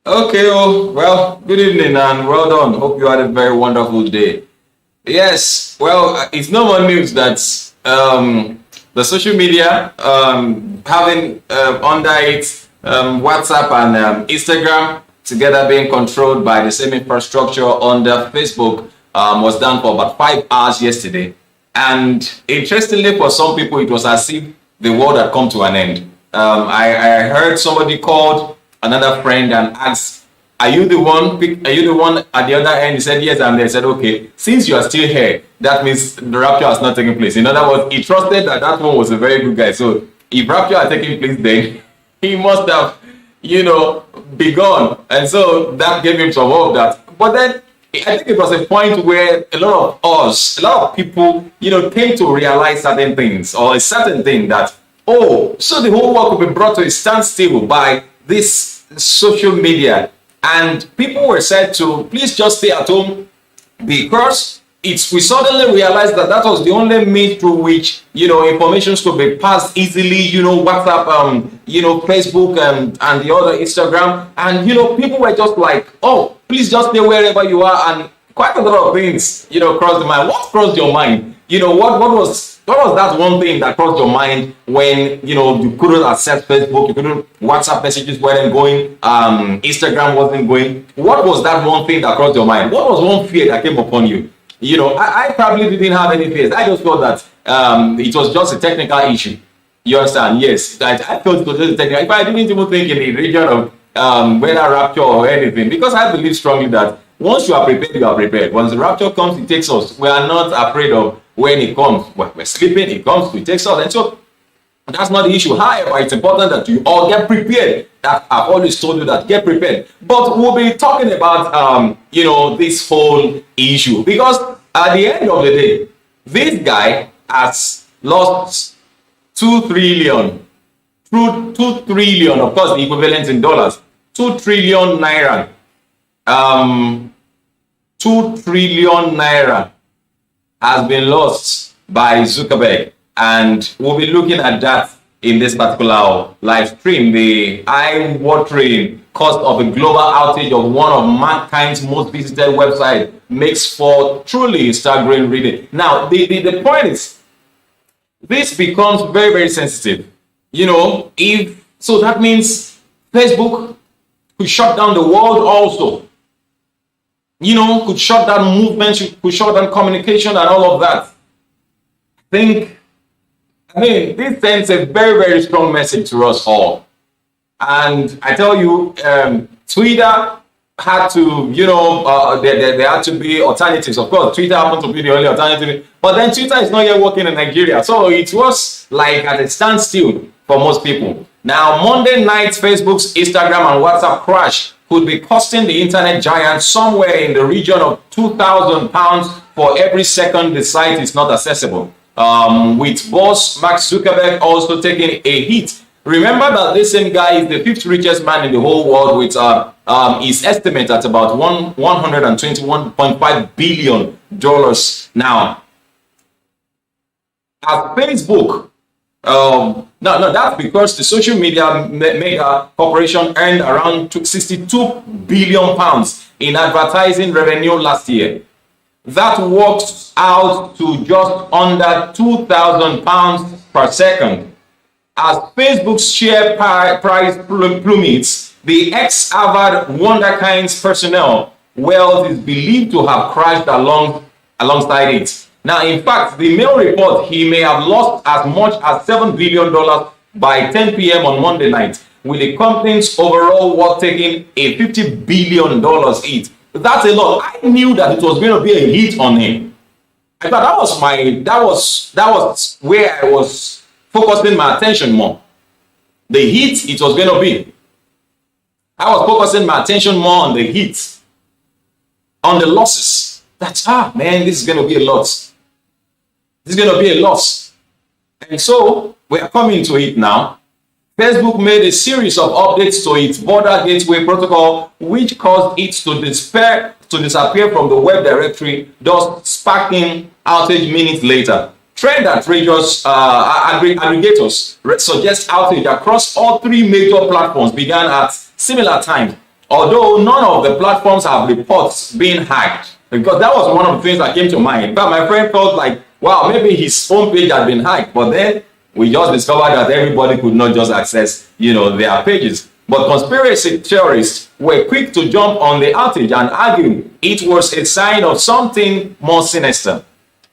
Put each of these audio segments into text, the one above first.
Okay, oh, well, good evening and well done. Hope you had a very wonderful day. Yes, well, it's no more news that the social media having under it WhatsApp and Instagram together being controlled by the same infrastructure under Facebook was done for about 5 hours yesterday. And interestingly, for some people, it was as if the world had come to an end. I heard somebody called another friend and asked, are you the one? Are you the one at the other end? He said, yes. And they said, okay, since you are still here, that means the rapture has not taken place. In other words, he trusted that that one was a very good guy. So if rapture had taken place, then he must have, be gone. And so that gave him some hope that. But then I think it was a point where a lot of people, came to realize certain things or a certain thing that, oh, so the whole world could be brought to a standstill by this social media. And people were said to please just stay at home because we suddenly realized that that was the only means through which information could be passed easily. WhatsApp, Facebook, and the other Instagram, and people were just like, oh, please just stay wherever you are, and quite a lot of things crossed the mind. What crossed your mind? What was that one thing that crossed your mind when you couldn't access Facebook, you couldn't WhatsApp messages weren't going, Instagram wasn't going? What was that one thing that crossed your mind? What was one fear that came upon you? I probably didn't have any fears. I just felt that it was just a technical issue. You understand? Yes, I felt it was just a technical. If I didn't even think in the region of whether rapture or anything, because I believe strongly that once you are prepared, you are prepared. Once the rapture comes, it takes us. We are not afraid of when it comes. When we're sleeping, it comes, it takes us. And so that's not the issue. However, it's important that you all get prepared. That I've always told you that get prepared. But we'll be talking about this whole issue because at the end of the day, this guy has lost 2 trillion. 2 trillion, of course, the equivalent in dollars. 2 trillion naira. 2 trillion naira has been lost by Zuckerberg, and we'll be looking at that in this particular live stream. The eye-watering cost of a global outage of one of mankind's most visited websites makes for truly staggering reading. Now, the point is, this becomes very, very sensitive. If so, that means Facebook could shut down the world also. Could shut down movements, could shut down communication and all of that. This sends a very, very strong message to us all. And I tell you, Twitter had to, there had to be alternatives. Of course, Twitter happened to be the only alternative. But then Twitter is not yet working in Nigeria. So it was like at a standstill for most people. Now, Monday night, Facebook's Instagram and WhatsApp crash could be costing the internet giant somewhere in the region of £2,000 for every second the site is not accessible. With boss Mark Zuckerberg also taking a hit. Remember that this same guy is the 5th richest man in the whole world with his estimate at about $121.5 billion. Now, at Facebook, no, that's because the social media mega corporation earned around £62 billion in advertising revenue last year. That works out to just under £2,000 per second. As Facebook's share price plummets, the ex-Harvard Wonderkind's personnel wealth is believed to have crashed alongside it. Now, in fact, the Mail report he may have lost as much as $7 billion by 10 p.m. on Monday night, with the company's overall worth taking a $50 billion hit. That's a lot. I knew that it was going to be a hit on him. I thought that was where I was focusing my attention more. The hit it was going to be. I was focusing my attention more on the hits, on the losses. That's man, this is going to be a loss. This is going to be a loss. And so we are coming to it now. Facebook made a series of updates to its border gateway protocol, which caused it to disappear from the web directory, thus sparking outage minutes later. Trend that aggregators suggest outage across all 3 major platforms began at similar times. Although none of the platforms have reports being hacked, because that was one of the things that came to mind. But my friend felt like, wow, maybe his home page had been hacked. But then we just discovered that everybody could not just access, their pages. But conspiracy theorists were quick to jump on the outage and argue it was a sign of something more sinister.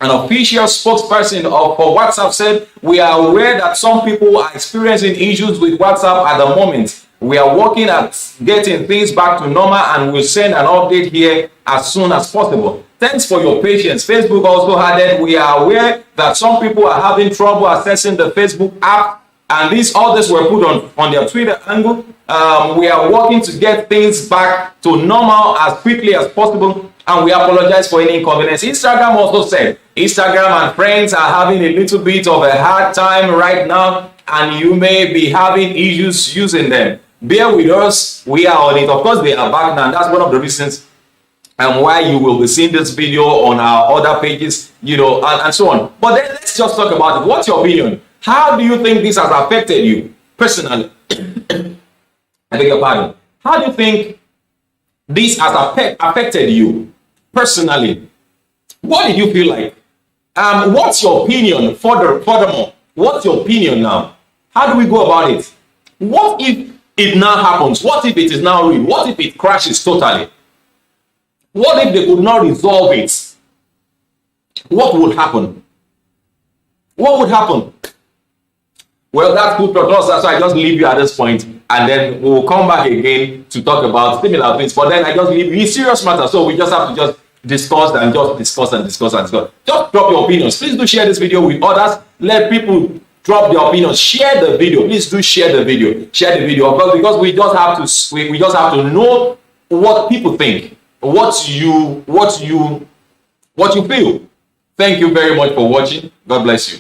An official spokesperson for WhatsApp said, "We are aware that some people are experiencing issues with WhatsApp at the moment. We are working at getting things back to normal and will send an update here as soon as possible. Thanks for your patience." Facebook also added, "We are aware that some people are having trouble accessing the Facebook app, and these orders were put on their Twitter angle. We are working to get things back to normal as quickly as possible, and we apologize for any inconvenience." Instagram also said, "Instagram and friends are having a little bit of a hard time right now, and you may be having issues using them. Bear with us, we are on it." Of course, they are back now, and that's one of the reasons and why you will be seeing this video on our other pages, and so on. But then let's just talk about it. What's your opinion? How do you think this has affected you personally? I beg your pardon. How do you think this has affected you personally? What did you feel like? What's your opinion furthermore? What's your opinion now? How do we go about it? What if it now happens? What if it is now real? What if it crashes totally? What if they could not resolve it? What would happen? What would happen? Well, that's good for us. So I just leave you at this point, and then we'll come back again to talk about similar things. But then I just leave you. It's serious matter, so we just have to just discuss and discuss. Just drop your opinions. Please do share this video with others. Let people drop their opinions. Share the video. Please do share the video. Share the video, because we just have to know what people think, what you feel. Thank you very much for watching. God bless you.